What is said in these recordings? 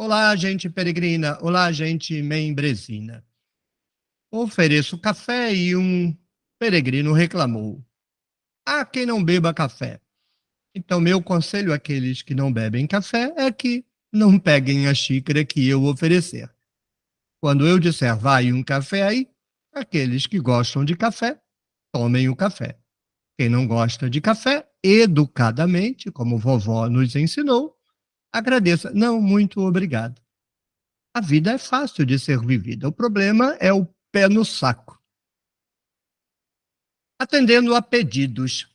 Olá, gente peregrina. Olá, gente membrezina. Ofereço café e um peregrino reclamou. Há quem não beba café. Então, meu conselho àqueles que não bebem café é que não peguem a xícara que eu oferecer. Quando eu disser vai um café aí, aqueles que gostam de café, tomem o café. Quem não gosta de café, educadamente, como vovó nos ensinou, agradeça. Não, muito obrigado. A vida é fácil de ser vivida. O problema é o pé no saco. Atendendo a pedidos.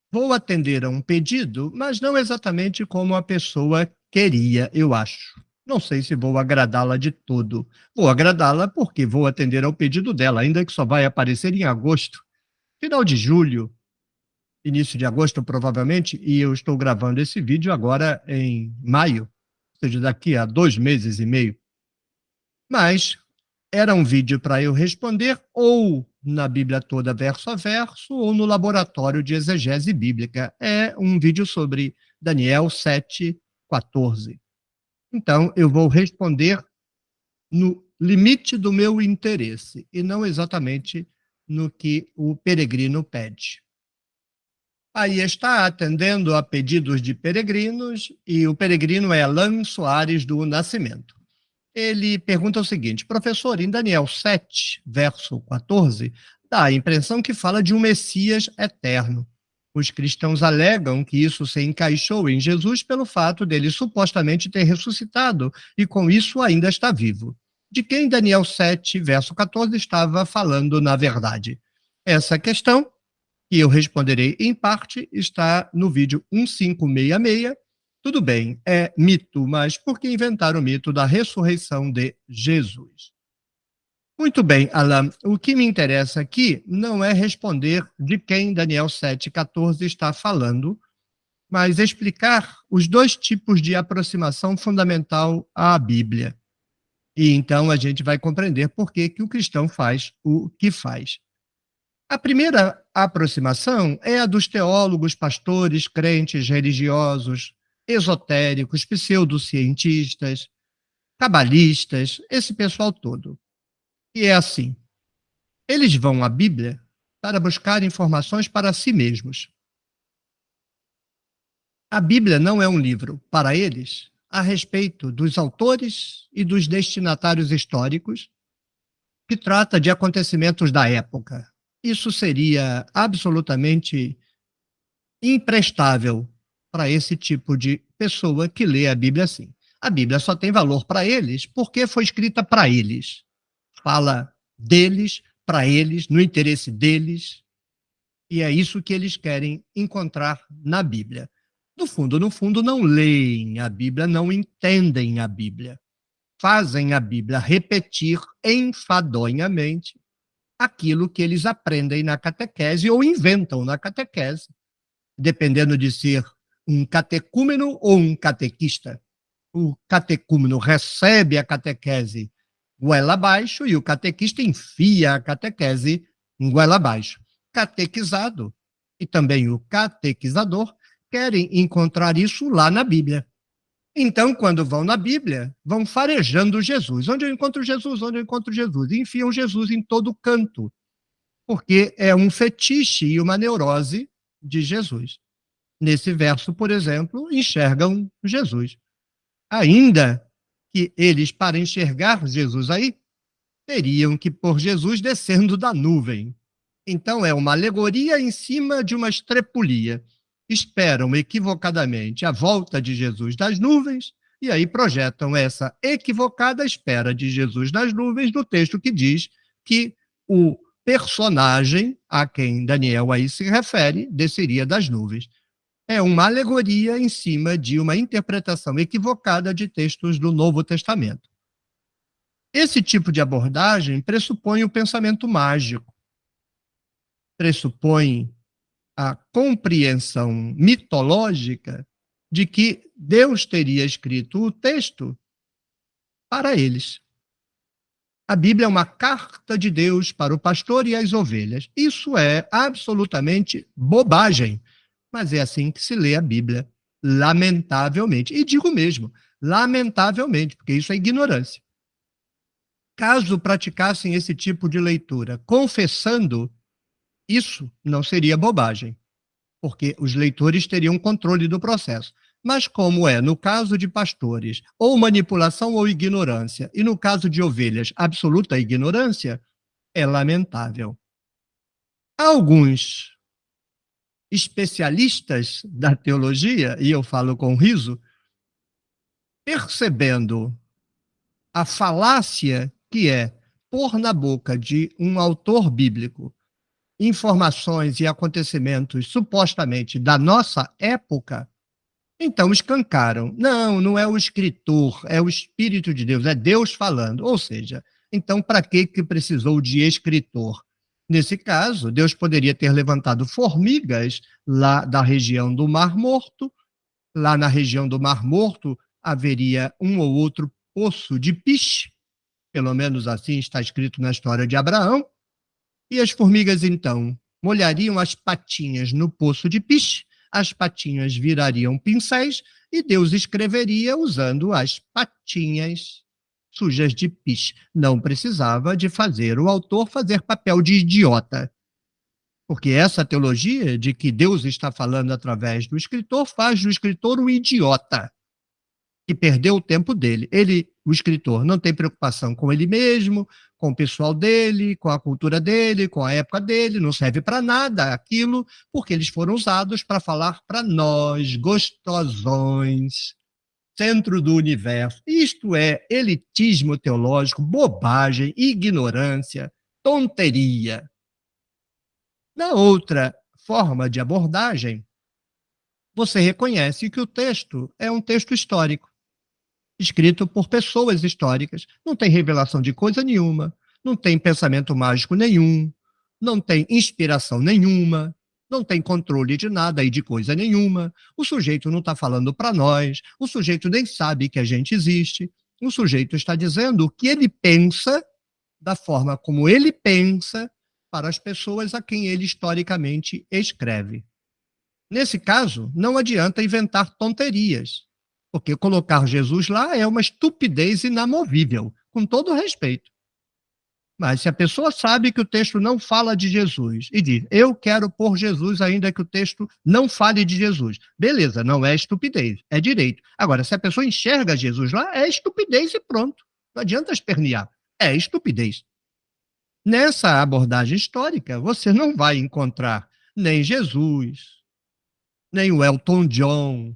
Vou atender a um pedido, mas não exatamente como a pessoa queria, eu acho. Não sei se vou agradá-la de todo. Vou agradá-la porque vou atender ao pedido dela, ainda que só vai aparecer em agosto. Final de julho, início de agosto, provavelmente, e eu estou gravando esse vídeo agora em maio, ou seja, daqui a 2 meses e meio. Mas era um vídeo para eu responder ou na Bíblia toda verso a verso ou no laboratório de exegese bíblica. É um vídeo sobre Daniel 7:14. Então, eu vou responder no limite do meu interesse e não exatamente no que o peregrino pede. Aí está atendendo a pedidos de peregrinos e o peregrino é Alan Soares do Nascimento. Ele pergunta o seguinte: professor, em Daniel 7, verso 14, dá a impressão que fala de um Messias eterno. Os cristãos alegam que isso se encaixou em Jesus pelo fato dele supostamente ter ressuscitado e com isso ainda está vivo. De quem Daniel 7, verso 14 estava falando na verdade? Essa questão, que eu responderei em parte, está no vídeo 1566. Tudo bem, é mito, mas por que inventar o mito da ressurreição de Jesus? Muito bem, Alan, o que me interessa aqui não é responder de quem Daniel 7,14 está falando, mas explicar os dois tipos de aproximação fundamental à Bíblia. E então a gente vai compreender por que o cristão faz o que faz. A primeira aproximação é a dos teólogos, pastores, crentes, religiosos, esotéricos, pseudocientistas, cabalistas, esse pessoal todo. E é assim: eles vão à Bíblia para buscar informações para si mesmos. A Bíblia não é um livro, para eles, a respeito dos autores e dos destinatários históricos, que trata de acontecimentos da época. Isso seria absolutamente imprestável para esse tipo de pessoa que lê a Bíblia assim. A Bíblia só tem valor para eles porque foi escrita para eles. Fala deles, para eles, no interesse deles, e é isso que eles querem encontrar na Bíblia. No fundo, não leem a Bíblia, não entendem a Bíblia. Fazem a Bíblia repetir enfadonhamente aquilo que eles aprendem na catequese ou inventam na catequese, dependendo de ser um catecúmeno ou um catequista. O catecúmeno recebe a catequese goela abaixo e o catequista enfia a catequese goela abaixo. Catequizado e também o catequizador querem encontrar isso lá na Bíblia. Então, quando vão na Bíblia, vão farejando Jesus. Onde eu encontro Jesus? Onde eu encontro Jesus? E enfiam Jesus em todo canto, porque é um fetiche e uma neurose de Jesus. Nesse verso, por exemplo, enxergam Jesus. Ainda que eles, para enxergar Jesus aí, teriam que pôr Jesus descendo da nuvem. Então, é uma alegoria em cima de uma estrepulia. Esperam equivocadamente a volta de Jesus das nuvens e aí projetam essa equivocada espera de Jesus nas nuvens no texto que diz que o personagem a quem Daniel aí se refere desceria das nuvens. É uma alegoria em cima de uma interpretação equivocada de textos do Novo Testamento. Esse tipo de abordagem pressupõe o pensamento mágico, pressupõe a compreensão mitológica de que Deus teria escrito o texto para eles. A Bíblia é uma carta de Deus para o pastor e as ovelhas. Isso é absolutamente bobagem, mas é assim que se lê a Bíblia lamentavelmente. E digo mesmo, lamentavelmente, porque isso é ignorância. Caso praticassem esse tipo de leitura confessando, isso não seria bobagem, porque os leitores teriam controle do processo. Mas como é no caso de pastores, ou manipulação ou ignorância, e no caso de ovelhas, absoluta ignorância, é lamentável. Alguns especialistas da teologia, e eu falo com riso, percebendo a falácia que é pôr na boca de um autor bíblico informações e acontecimentos supostamente da nossa época, então escancaram. Não, não é o escritor, é o Espírito de Deus, é Deus falando. Ou seja, então para que precisou de escritor? Nesse caso, Deus poderia ter levantado formigas lá da região do Mar Morto. Lá na região do Mar Morto haveria um ou outro poço de piche, pelo menos assim está escrito na história de Abraão, e as formigas, então, molhariam as patinhas no poço de piche, as patinhas virariam pincéis e Deus escreveria usando as patinhas sujas de piche. Não precisava de fazer o autor fazer papel de idiota, porque essa teologia de que Deus está falando através do escritor faz do escritor um idiota que perdeu o tempo dele. Ele, o escritor, não tem preocupação com ele mesmo, com o pessoal dele, com a cultura dele, com a época dele, não serve para nada aquilo, porque eles foram usados para falar para nós, gostosões, centro do universo. Isto é elitismo teológico, bobagem, ignorância, tonteria. Na outra forma de abordagem, você reconhece que o texto é um texto histórico, escrito por pessoas históricas. Não tem revelação de coisa nenhuma, não tem pensamento mágico nenhum, não tem inspiração nenhuma, não tem controle de nada e de coisa nenhuma. O sujeito não está falando para nós, o sujeito nem sabe que a gente existe, o sujeito está dizendo o que ele pensa, da forma como ele pensa, para as pessoas a quem ele historicamente escreve. Nesse caso, não adianta inventar tonterias, porque colocar Jesus lá é uma estupidez inamovível, com todo respeito. Mas se a pessoa sabe que o texto não fala de Jesus e diz, eu quero pôr Jesus ainda que o texto não fale de Jesus, beleza, não é estupidez, é direito. Agora, se a pessoa enxerga Jesus lá, é estupidez e pronto. Não adianta espernear, é estupidez. Nessa abordagem histórica, você não vai encontrar nem Jesus, nem o Elton John,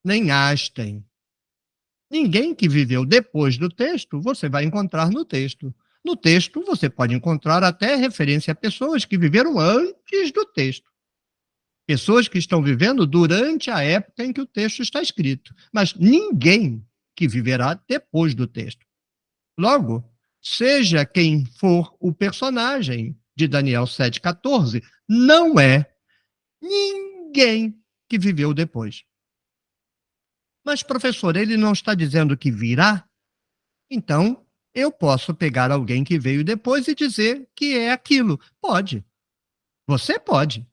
nem Einstein. Ninguém que viveu depois do texto, você vai encontrar no texto. No texto, você pode encontrar até referência a pessoas que viveram antes do texto. Pessoas que estão vivendo durante a época em que o texto está escrito. Mas ninguém que viverá depois do texto. Logo, seja quem for o personagem de Daniel 7,14, não é ninguém que viveu depois. Mas, professor, ele não está dizendo que virá? Então, eu posso pegar alguém que veio depois e dizer que é aquilo. Pode. Você pode.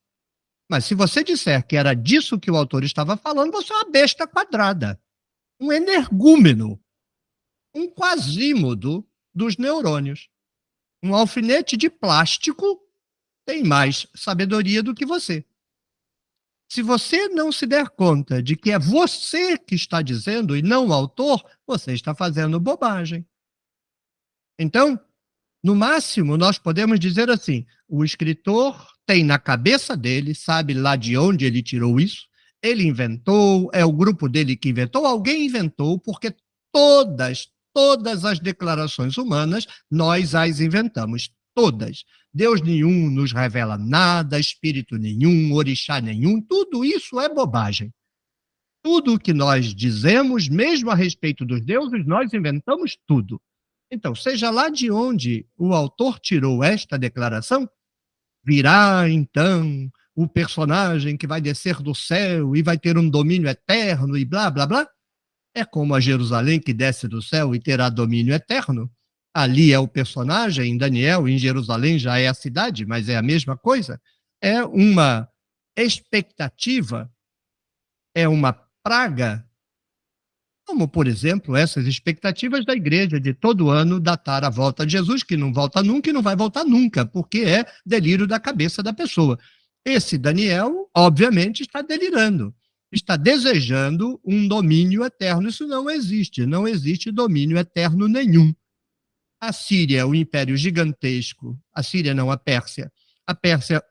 Mas se você disser que era disso que o autor estava falando, você é uma besta quadrada. Um energúmeno. Um quasímodo dos neurônios. Um alfinete de plástico tem mais sabedoria do que você. Se você não se der conta de que é você que está dizendo e não o autor, você está fazendo bobagem. Então, no máximo, nós podemos dizer assim: o escritor tem na cabeça dele, sabe lá de onde ele tirou isso, ele inventou, é o grupo dele que inventou, alguém inventou, porque todas as declarações humanas, nós as inventamos, todas. Deus nenhum nos revela nada, espírito nenhum, orixá nenhum, tudo isso é bobagem. Tudo o que nós dizemos, mesmo a respeito dos deuses, nós inventamos tudo. Então, seja lá de onde o autor tirou esta declaração, virá então o personagem que vai descer do céu e vai ter um domínio eterno e blá, blá, blá. É como a Jerusalém que desce do céu e terá domínio eterno. Ali é o personagem, em Daniel, em Jerusalém já é a cidade, mas é a mesma coisa. É uma expectativa é uma praga, como, por exemplo, essas expectativas da igreja de todo ano datar a volta de Jesus, que não volta nunca e não vai voltar nunca, porque é delírio da cabeça da pessoa. Esse Daniel, obviamente, está delirando, está desejando um domínio eterno. Isso não existe, não existe domínio eterno nenhum. A Síria, o império gigantesco, a Síria não, a Pérsia,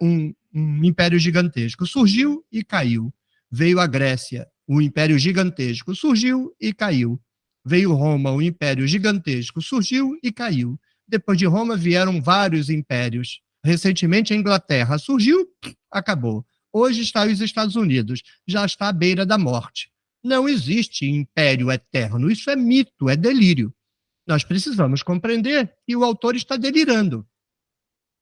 um império gigantesco, surgiu e caiu. Veio a Grécia, um império gigantesco, surgiu e caiu. Veio Roma, um império gigantesco, surgiu e caiu. Depois de Roma vieram vários impérios. Recentemente a Inglaterra surgiu, acabou. Hoje está os Estados Unidos, já está à beira da morte. Não existe império eterno, isso é mito, é delírio. Nós precisamos compreender que o autor está delirando.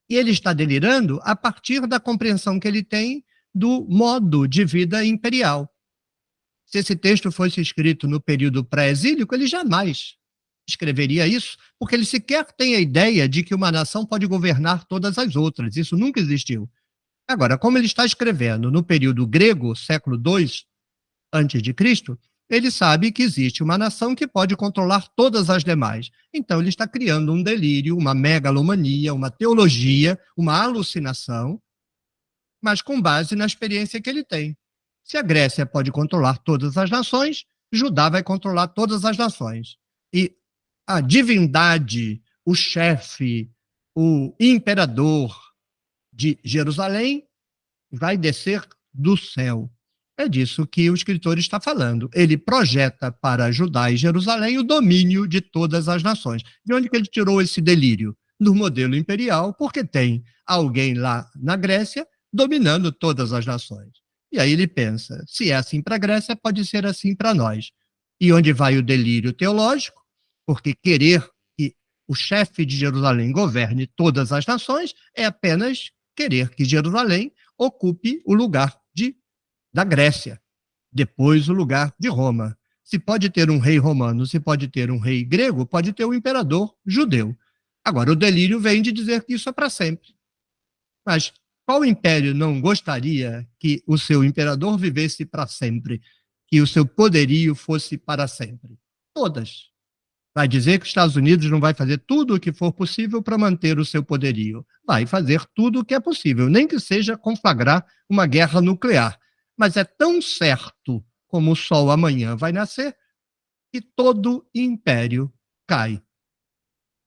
E ele está delirando a partir da compreensão que ele tem do modo de vida imperial. Se esse texto fosse escrito no período pré-exílico, ele jamais escreveria isso, porque ele sequer tem a ideia de que uma nação pode governar todas as outras. Isso nunca existiu. Agora, como ele está escrevendo no período grego, século II antes de Cristo, ele sabe que existe uma nação que pode controlar todas as demais. Então, ele está criando um delírio, uma megalomania, uma teologia, uma alucinação, mas com base na experiência que ele tem. Se a Grécia pode controlar todas as nações, Judá vai controlar todas as nações. E a divindade, o chefe, o imperador de Jerusalém vai descer do céu. É disso que o escritor está falando. Ele projeta para Judá e Jerusalém o domínio de todas as nações. De onde que ele tirou esse delírio? Do modelo imperial, porque tem alguém lá na Grécia dominando todas as nações. E aí ele pensa, se é assim para a Grécia, pode ser assim para nós. E onde vai o delírio teológico? Porque querer que o chefe de Jerusalém governe todas as nações é apenas querer que Jerusalém ocupe o lugar da Grécia, depois o lugar de Roma. Se pode ter um rei romano, se pode ter um rei grego, pode ter um imperador judeu. Agora, o delírio vem de dizer que isso é para sempre. Mas qual império não gostaria que o seu imperador vivesse para sempre, que o seu poderio fosse para sempre? Todas. Vai dizer que os Estados Unidos não vai fazer tudo o que for possível para manter o seu poderio. Vai fazer tudo o que é possível, nem que seja conflagrar uma guerra nuclear. Mas é tão certo como o sol amanhã vai nascer que todo império cai.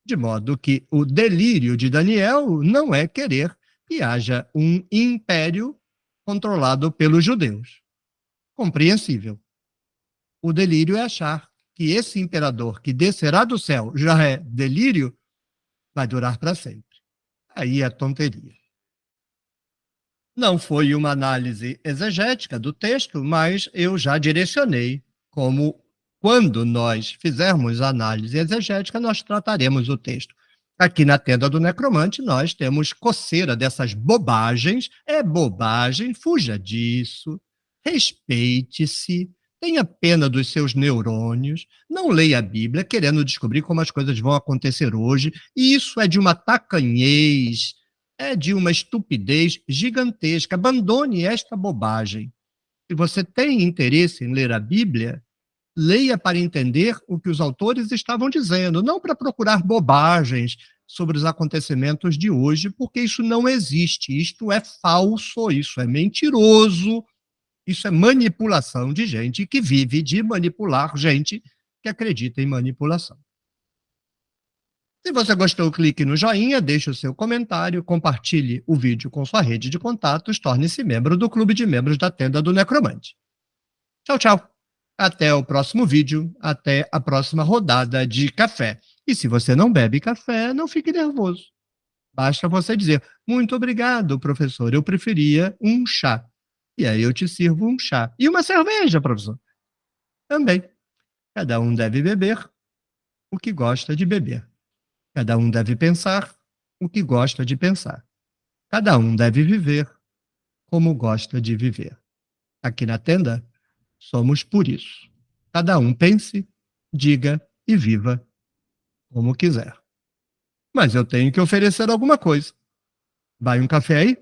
De modo que o delírio de Daniel não é querer que haja um império controlado pelos judeus. Compreensível. O delírio é achar que esse imperador que descerá do céu já é delírio, vai durar para sempre. Aí é tonteria. Não foi uma análise exegética do texto, mas eu já direcionei como, quando nós fizermos a análise exegética, nós trataremos o texto. Aqui na Tenda do Necromante, nós temos coceira dessas bobagens. É bobagem, fuja disso, respeite-se, tenha pena dos seus neurônios, não leia a Bíblia querendo descobrir como as coisas vão acontecer hoje. E isso é de uma tacanhez, é de uma estupidez gigantesca. Abandone esta bobagem. Se você tem interesse em ler a Bíblia, leia para entender o que os autores estavam dizendo, não para procurar bobagens sobre os acontecimentos de hoje, porque isso não existe, isto é falso, isso é mentiroso, isso é manipulação de gente que vive de manipular gente que acredita em manipulação. Se você gostou, clique no joinha, deixe o seu comentário, compartilhe o vídeo com sua rede de contatos, torne-se membro do clube de membros da Tenda do Necromante. Tchau, tchau. Até o próximo vídeo, até a próxima rodada de café. E se você não bebe café, não fique nervoso. Basta você dizer, muito obrigado, professor, eu preferia um chá. E aí eu te sirvo um chá. E uma cerveja, professor. Também. Cada um deve beber o que gosta de beber. Cada um deve pensar o que gosta de pensar. Cada um deve viver como gosta de viver. Aqui na tenda, somos por isso. Cada um pense, diga e viva como quiser. Mas eu tenho que oferecer alguma coisa. Vai um café aí?